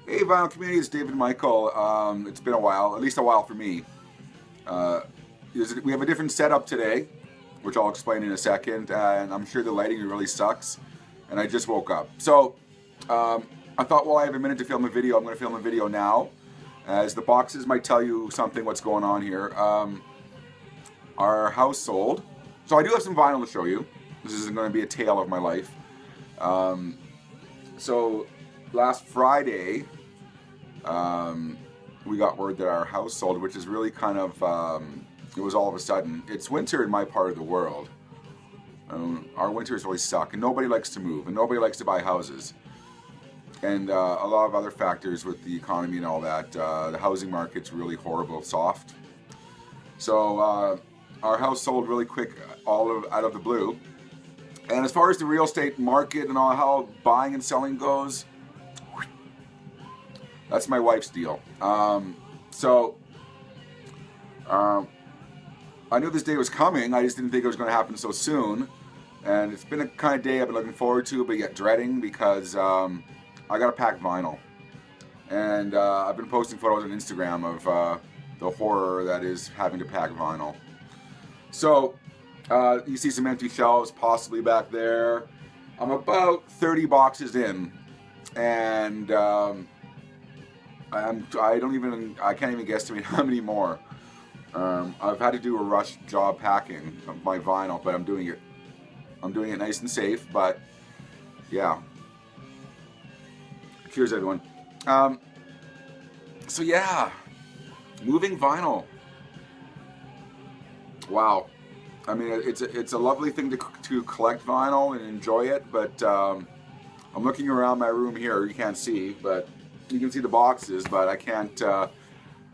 Hey, vinyl community, it's David Michael. It's been a while, at least a while for me. We have a different setup today, which I'll explain in a second, and I'm sure the lighting really sucks, and I just woke up. So, I thought, well, I have a minute to film a video. I'm going to film a video now, as the boxes might tell you something what's going on here. Our house sold. So I do have some vinyl to show you. This isn't going to be a tale of my life. So last Friday, we got word that our house sold, which is really kind of, it was all of a sudden. It's winter in my part of the world. Our winters really suck, and nobody likes to move, and nobody likes to buy houses. And a lot of other factors with the economy and all that. The housing market's really horrible, soft. So our house sold really quick, out of the blue. And as far as the real estate market and all how buying and selling goes, that's my wife's deal. I knew this day was coming. I just didn't think it was going to happen so soon. And it's been a kind of day I've been looking forward to, but yet dreading, because I got to pack vinyl. And I've been posting photos on Instagram of the horror that is having to pack vinyl. So you see some empty shelves possibly back there. I'm about 30 boxes in, and I can't even guesstimate how many more. I've had to do a rush job packing of my vinyl, but I'm doing it nice and safe. But yeah, cheers everyone. So yeah, moving vinyl. Wow. I mean, it's a lovely thing to collect vinyl and enjoy it, but I'm looking around my room here. You can't see, but you can see the boxes, but I can't,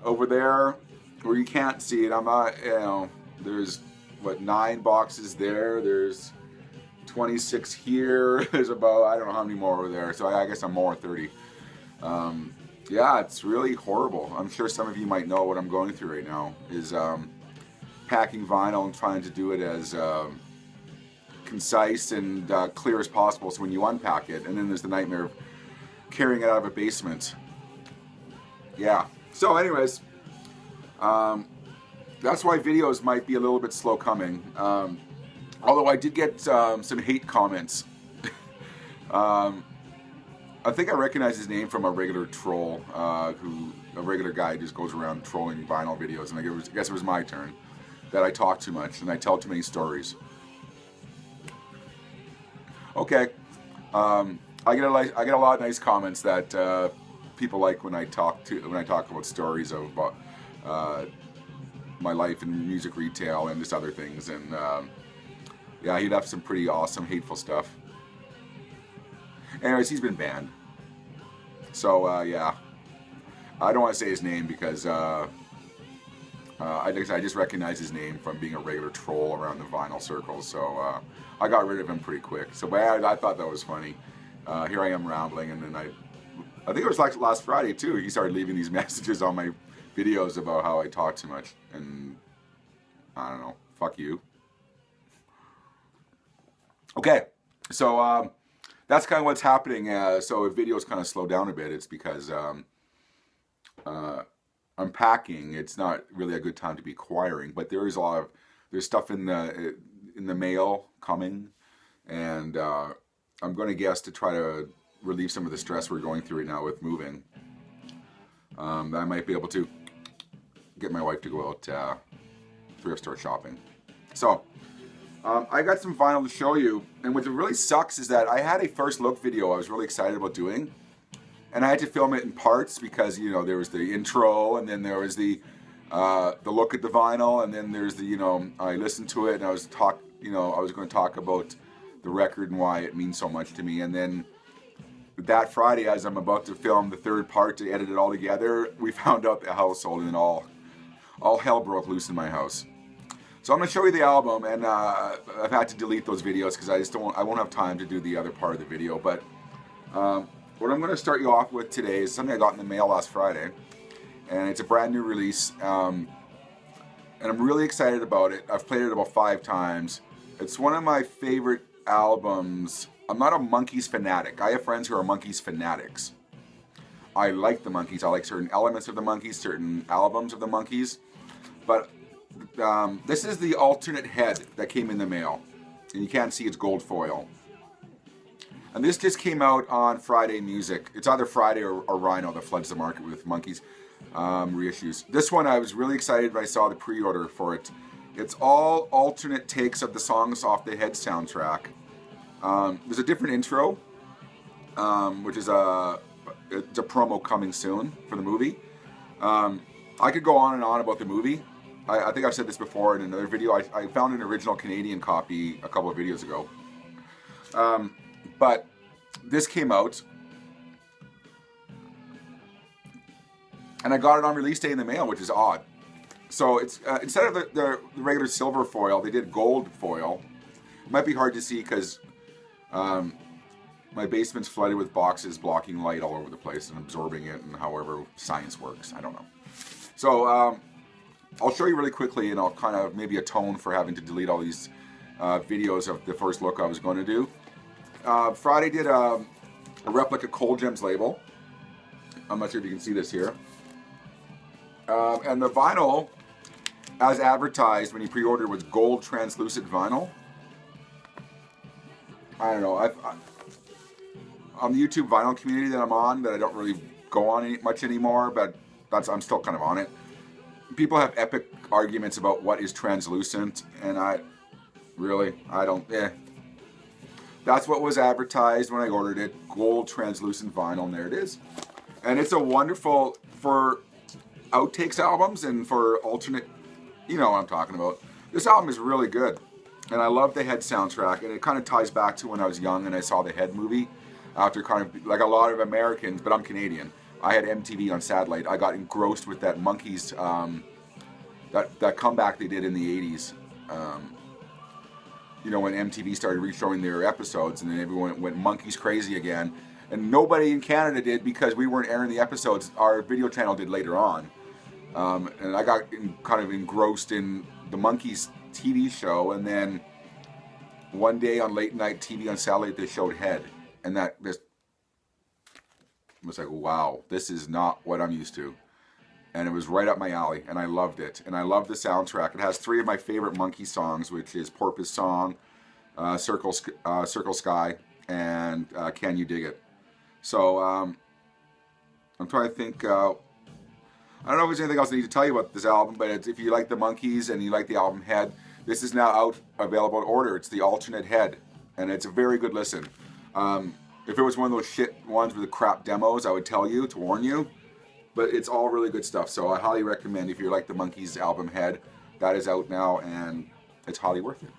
over there where you can't see it, I'm not, there's, what, 9 boxes there, there's 26 here, there's about, I don't know how many more over there, so I guess I'm more 30. Yeah, it's really horrible. I'm sure some of you might know what I'm going through right now, is packing vinyl and trying to do it as concise and clear as possible, so when you unpack it, and then there's the nightmare of carrying it out of a basement. Yeah, so anyways, that's why videos might be a little bit slow coming, although I did get some hate comments. I think I recognize his name from a regular troll, a regular guy who just goes around trolling vinyl videos, and I guess it was my turn, that I talk too much and I tell too many stories. Okay, I get a lot of nice comments that people like when I talk about stories of my life in music retail and just other things, and yeah, he'd have some pretty awesome hateful stuff. Anyways, he's been banned. So yeah, I don't want to say his name because I just recognize his name from being a regular troll around the vinyl circles, so I got rid of him pretty quick. So but I thought that was funny. Here I am rambling, and then I think it was like last Friday too, he started leaving these messages on my videos about how I talk too much, and I don't know, fuck you. Okay, so that's kind of what's happening. So if videos kind of slow down a bit, it's because I'm packing. It's not really a good time to be acquiring, but there is there's stuff in the mail coming, and I'm going to guess to try to relieve some of the stress we're going through right now with moving. I might be able to get my wife to go out thrift store shopping. So I got some vinyl to show you, and what really sucks is that I had a first look video I was really excited about doing. And I had to film it in parts because, there was the intro, and then there was the look at the vinyl, and then there's the, I listened to it, and I was going to talk about the record and why it means so much to me. And then that Friday, as I'm about to film the third part to edit it all together, we found out the house sold, and then all hell broke loose in my house. So I'm going to show you the album, and I've had to delete those videos because I won't have time to do the other part of the video, but what I'm going to start you off with today is something I got in the mail last Friday, and it's a brand new release, and I'm really excited about it. I've played it about 5 times. It's one of my favorite albums. I'm not a Monkees fanatic. I have friends who are Monkees fanatics. I like the Monkees. I like certain elements of the Monkees, certain albums of the Monkees. But this is the alternate head that came in the mail. And you can't see it's gold foil. And this just came out on Friday Music. It's either Friday or Rhino that floods the market with Monkees reissues. This one I was really excited when I saw the pre-order for it. It's all alternate takes of the songs off the Head soundtrack. There's a different intro, which is it's a promo coming soon for the movie. I could go on and on about the movie. I think I've said this before in another video. I found an original Canadian copy a couple of videos ago. But this came out, and I got it on release day in the mail, which is odd. So it's instead of the regular silver foil, they did gold foil. It might be hard to see because my basement's flooded with boxes blocking light all over the place and absorbing it, and however science works, I don't know. So I'll show you really quickly, and I'll kind of maybe atone for having to delete all these videos of the first look I was going to do. Friday did a replica Cold Gems label. I'm not sure if you can see this here. And the vinyl, as advertised when you pre-ordered, was gold translucent vinyl. I don't know. On the YouTube vinyl community that I'm on, that I don't really go on much anymore, but I'm still kind of on it. People have epic arguments about what is translucent, and I don't. That's what was advertised when I ordered it. Gold translucent vinyl, and there it is. And it's a wonderful, for outtakes albums and for alternate, you know what I'm talking about. This album is really good. And I love the Head soundtrack, and it kind of ties back to when I was young and I saw the Head movie. After kind of, like a lot of Americans, but I'm Canadian. I had MTV on satellite. I got engrossed with that Monkees, that comeback they did in the 80s. You know, when MTV started re-showing their episodes, and then everyone went Monkees crazy again. And nobody in Canada did because we weren't airing the episodes. Our video channel did later on. And I got kind of engrossed in the Monkees TV show, and then one day on late night TV on satellite they showed Head. And that just was like, wow, this is not what I'm used to. And it was right up my alley, and I loved it. And I love the soundtrack. It has 3 of my favorite Monkees songs, which is Porpoise Song, Circle Sky, and Can You Dig It? So I'm trying to think. I don't know if there's anything else I need to tell you about this album, but if you like the Monkees and you like the album Head, this is now out, available to order. It's the alternate Head, and it's a very good listen. If it was one of those shit ones with the crap demos, I would tell you to warn you. But it's all really good stuff, so I highly recommend, if you like the Monkees album Head, that is out now, and it's highly worth it.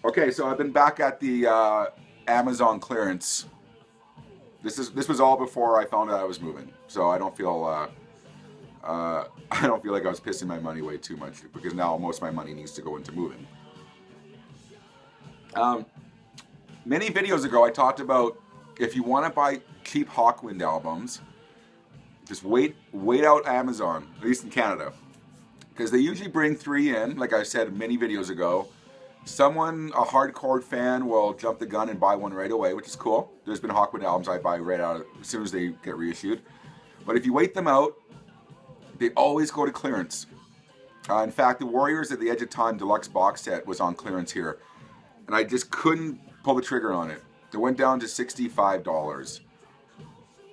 Okay, so I've been back at the Amazon clearance. This was all before I found out I was moving, so I don't feel I don't feel like I was pissing my money away too much, because now most of my money needs to go into moving. Many videos ago, I talked about if you want to buy cheap Hawkwind albums, just wait out Amazon, at least in Canada, because they usually bring 3 in. Like I said many videos ago, a hardcore fan will jump the gun and buy one right away, which is cool. There's been Hawkwind albums I buy right out as soon as they get reissued. But if you wait them out, they always go to clearance. In fact, the Warriors at the Edge of Time Deluxe box set was on clearance here, and I just couldn't pull the trigger on it. It went down to $65.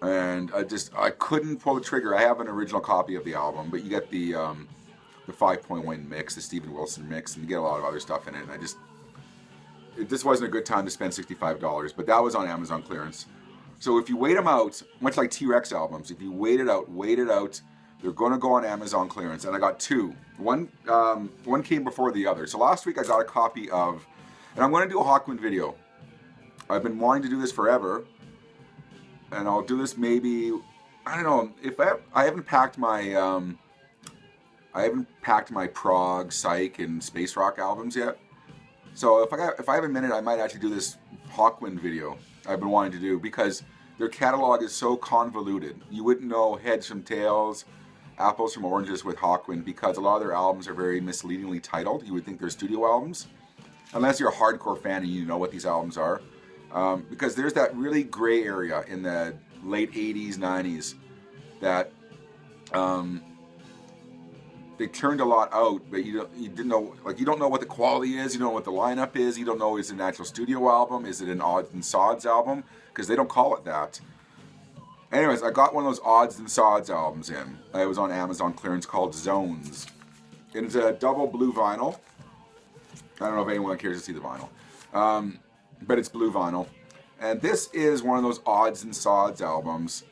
And I couldn't pull the trigger. I have an original copy of the album, but you get the 5.1 mix, the Steven Wilson mix, and you get a lot of other stuff in it. And it just wasn't a good time to spend $65, but that was on Amazon clearance. So if you wait them out, much like T-Rex albums, if you wait it out, they're going to go on Amazon clearance. And I got 2. One came before the other. So last week I got a copy of, and I'm going to do a Hawkwind video. I've been wanting to do this forever. And I'll do this maybe, I don't know, if I haven't packed my prog, psych, and space rock albums yet. So if I have a minute, I might actually do this Hawkwind video I've been wanting to do, because their catalog is so convoluted. You wouldn't know heads from tails, apples from oranges with Hawkwind, because a lot of their albums are very misleadingly titled. You would think they're studio albums, unless you're a hardcore fan and you know what these albums are. because there's that really gray area in the late 80s, 90s that they turned a lot out, but you didn't know, like, you don't know what the quality is, you don't know what the lineup is, you don't know, is it an actual studio album, is it an odds and sods album, because they don't call it that. Anyways, I got one of those odds and sods albums in. It was on Amazon clearance, called Zones. It's a double blue vinyl. I don't know if anyone cares to see the vinyl, but it's blue vinyl. And this is one of those odds and sods albums,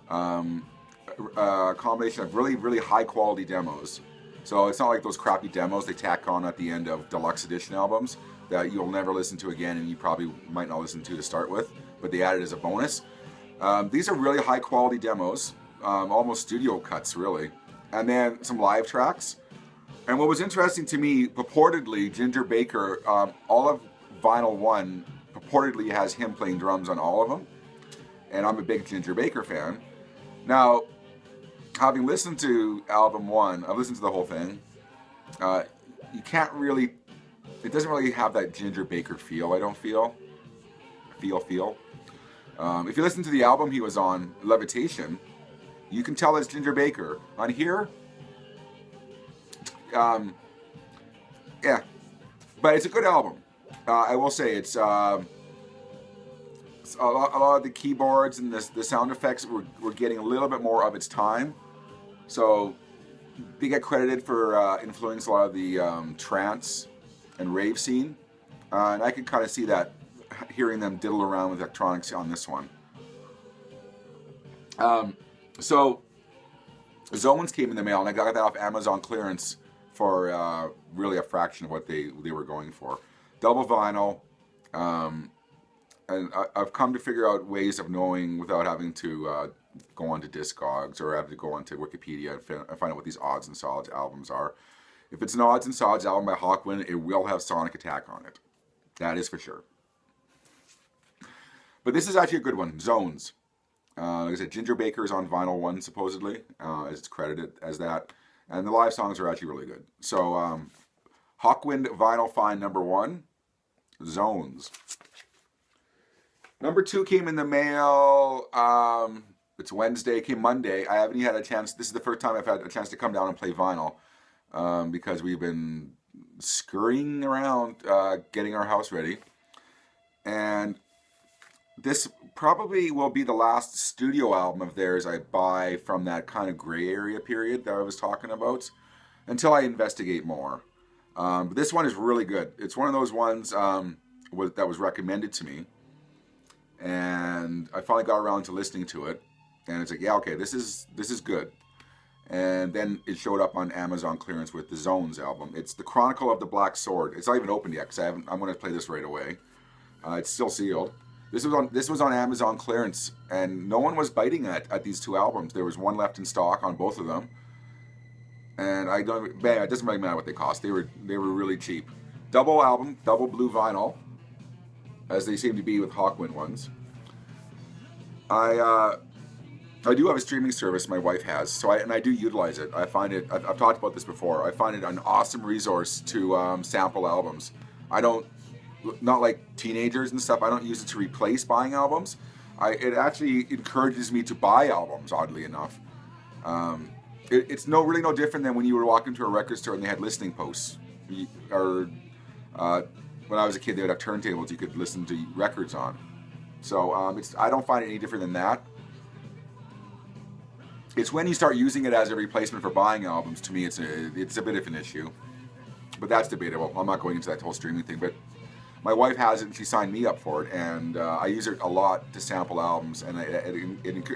a combination of really, really high quality demos. So it's not like those crappy demos they tack on at the end of deluxe edition albums that you'll never listen to again, and you probably might not listen to start with, but they added as a bonus. These are really high quality demos, almost studio cuts really, and then some live tracks. And what was interesting to me, purportedly, Ginger Baker, all of Vinyl 1 purportedly has him playing drums on all of them, and I'm a big Ginger Baker fan. Now, having listened to album 1, I've listened to the whole thing, you can't really, it doesn't really have that Ginger Baker feel, I don't feel. If you listen to the album he was on, Levitation, you can tell it's Ginger Baker. On here, yeah, but it's a good album. I will say it's a lot of the keyboards and the sound effects were getting a little bit more of its time. So they get credited for influencing a lot of the trance and rave scene, and I could kind of see that hearing them diddle around with electronics on this one. So Zones came in the mail, and I got that off Amazon clearance for really a fraction of what they were going for. Double vinyl, and I've come to figure out ways of knowing without having to go onto Discogs or have to go onto Wikipedia and find out what these odds and sods albums are. If it's an odds and sods album by Hawkwind, it will have Sonic Attack on it. That is for sure. But this is actually a good one, Zones. Like I said, Ginger Baker is on Vinyl 1, supposedly, as it's credited as that. And the live songs are actually really good. So, Hawkwind Vinyl Find number 1, Zones. Number 2 came in the mail, it's Wednesday, came Monday. I haven't had a chance, this is the first time I've had a chance to come down and play vinyl, because we've been scurrying around, getting our house ready. And this probably will be the last studio album of theirs I buy from that kind of gray area period that I was talking about, until I investigate more. But this one is really good. It's one of those ones that was recommended to me, and I finally got around to listening to it, and it's like, yeah, okay, this is good. And then it showed up on Amazon clearance with the Zones album. It's The Chronicle of the Black Sword. It's not even opened yet, because I'm going to play this right away. It's still sealed. This was on Amazon clearance, and no one was biting at these two albums. There was one left in stock on both of them, and it doesn't really matter what they cost. They were really cheap. Double album, double blue vinyl, as they seem to be with Hawkwind ones. I do have a streaming service my wife has, so I do utilize it. I find it. I've talked about this before. I find it an awesome resource to sample albums. Not like teenagers and stuff, I don't use it to replace buying albums. It actually encourages me to buy albums, oddly enough. It's really no different than when you were walking to a record store and they had listening posts. Or when I was a kid, they would have turntables you could listen to records on. So I don't find it any different than that. It's when you start using it as a replacement for buying albums, to me it's a bit of an issue. But that's debatable. I'm not going into that whole streaming thing, but my wife has it, and she signed me up for it, and I use it a lot to sample albums, and it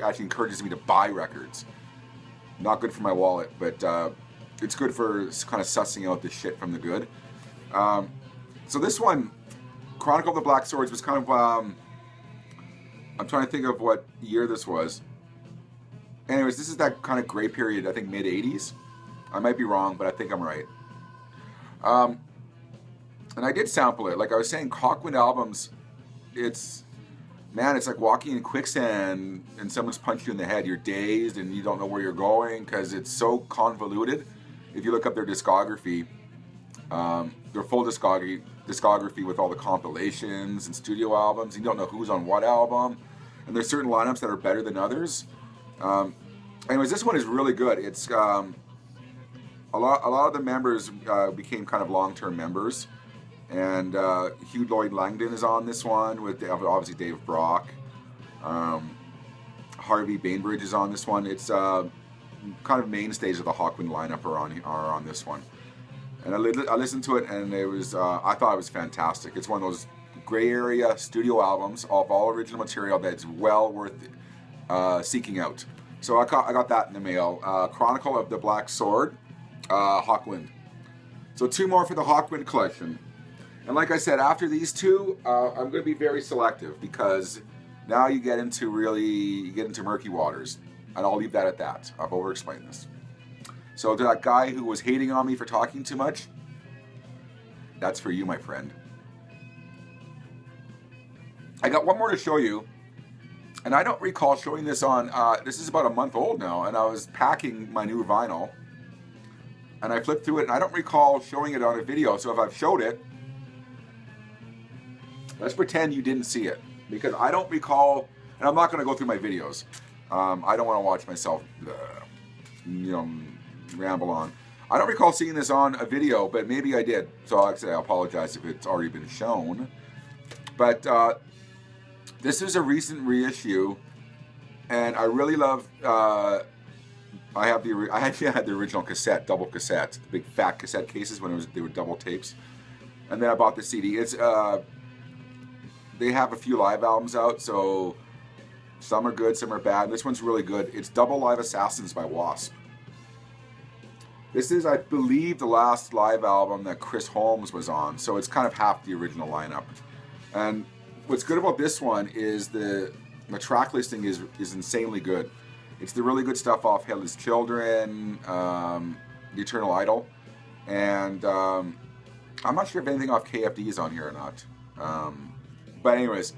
actually encourages me to buy records. Not good for my wallet, but it's good for kind of sussing out the shit from the good. So this one, Chronicle of the Black Swords, was kind of, I'm trying to think of what year this was. Anyways, this is that kind of gray period, I think mid-80s. I might be wrong, but I think I'm right. And I did sample it. Like I was saying, Hawkwind albums, it's like walking in quicksand and someone's punched you in the head. You're dazed and you don't know where you're going because it's so convoluted. If you look up their discography, their full discography with all the compilations and studio albums. You don't know who's on what album, and there's certain lineups that are better than others. Anyways, this one is really good. It's a lot of the members became kind of long-term members, and Hugh Lloyd Langdon is on this one with obviously Dave Brock. Harvey Bainbridge is on this one. It's kind of mainstays of the Hawkwind lineup are on this one. And I listened to it, and it was I thought it was fantastic. It's one of those gray area studio albums of all original material that's well worth seeking out. So I got that in the mail. Chronicle of the Black Sword, Hawkwind. So 2 more for the Hawkwind collection. And like I said, after these 2, I'm going to be very selective, because now you get into murky waters. And I'll leave that at that. I've over-explained this. So to that guy who was hating on me for talking too much, that's for you, my friend. I got one more to show you. And I don't recall showing this on, this is about a month old now, and I was packing my new vinyl. And I flipped through it, and I don't recall showing it on a video. So if I've showed it, let's pretend you didn't see it. Because I don't recall, and I'm not going to go through my videos. I don't want to watch myself, ramble on. I don't recall seeing this on a video, but maybe I did. So like I say, I apologize if it's already been shown. But this is a recent reissue, and I really love. I had the original cassette, double cassette, the big fat cassette cases when they were double tapes, and then I bought the CD. It's they have a few live albums out, so some are good, some are bad. This one's really good. It's Double Live Assassins by W.A.S.P. This is, I believe, the last live album that Chris Holmes was on, so it's kind of half the original lineup. And what's good about this one is the track listing is insanely good. It's the really good stuff off Headless Children, The Eternal Idol, and I'm not sure if anything off KFD is on here or not. But anyways,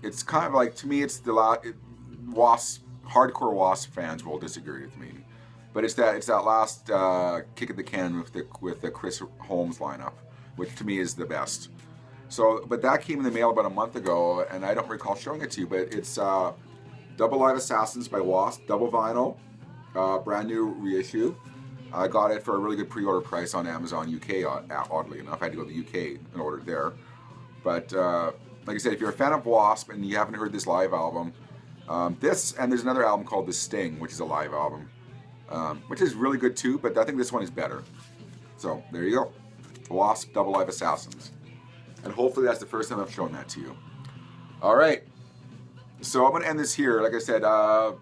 it's kind of like, to me, it's the W.A.S.P, hardcore W.A.S.P fans will disagree with me. But it's that last kick at the can with the Chris Holmes lineup, which to me is the best. So, but that came in the mail about a month ago, and I don't recall showing it to you. But it's Double Live Assassins by W.A.S.P, double vinyl, brand new reissue. I got it for a really good pre-order price on Amazon UK. Oddly enough, I had to go to the UK and order it there. But like I said, if you're a fan of W.A.S.P and you haven't heard this live album, this and there's another album called The Sting, which is a live album. Which is really good too, but I think this one is better. So, there you go. W.A.S.P. Double Live Assassins. And hopefully that's the first time I've shown that to you. Alright. So, I'm going to end this here. Like I said, I'm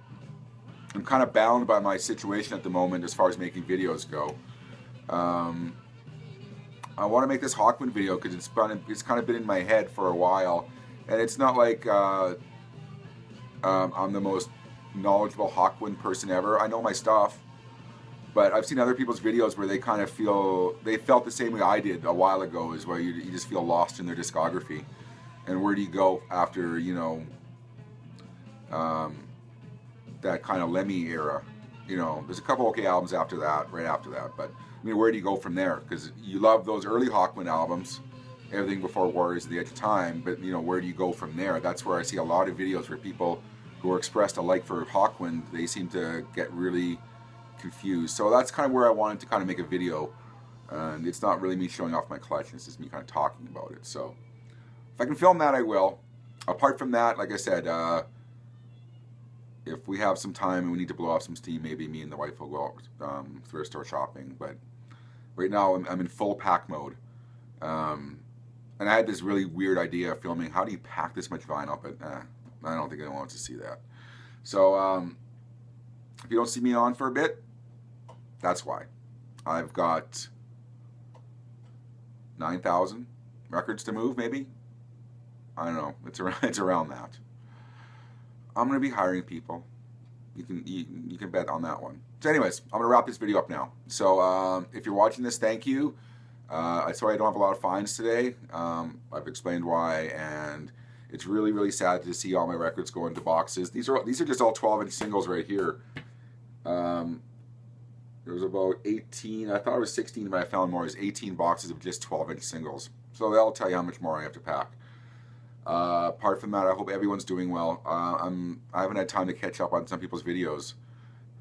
kind of bound by my situation at the moment as far as making videos go. I want to make this Hawkwind video because it's kind of been in my head for a while. And it's not like I'm the most knowledgeable Hawkwind person ever. I know my stuff, but I've seen other people's videos where they kind of felt the same way I did a while ago, is where you just feel lost in their discography, and where do you go after, that kind of Lemmy era. There's a couple okay albums after that, right after that, but I mean, where do you go from there? Because you love those early Hawkwind albums, everything before Warriors of the Edge of Time, but where do you go from there? That's where I see a lot of videos where people who are expressed a like for Hawkwind, they seem to get really confused. So that's kind of where I wanted to kind of make a video. And it's not really me showing off my collection, it's just me kind of talking about it. So if I can film that, I will. Apart from that, like I said, if we have some time and we need to blow off some steam, maybe me and the wife will go out thrift store shopping. But right now I'm in full pack mode. And I had this really weird idea of filming, how do you pack this much vinyl? But I don't think anyone wants to see that. So, if you don't see me on for a bit, that's why. I've got 9,000 records to move, maybe? I don't know. It's around that. I'm going to be hiring people. You can bet on that one. So anyways, I'm going to wrap this video up now. So, if you're watching this, thank you. Sorry I don't have a lot of finds today. I've explained why, and it's really, really sad to see all my records go into boxes. These are just all 12-inch singles right here. There was about 18, I thought it was 16, but I found more. It was 18 boxes of just 12-inch singles. So that'll tell you how much more I have to pack. Apart from that, I hope everyone's doing well. I haven't had time to catch up on some people's videos,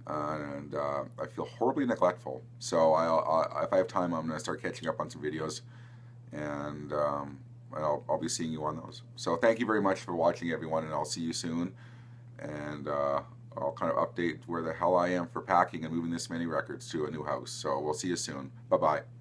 and I feel horribly neglectful. So if I have time, I'm going to start catching up on some videos, and I'll be seeing you on those. So thank you very much for watching, everyone, and I'll see you soon. And I'll kind of update where the hell I am for packing and moving this many records to a new house. So we'll see you soon. Bye-bye.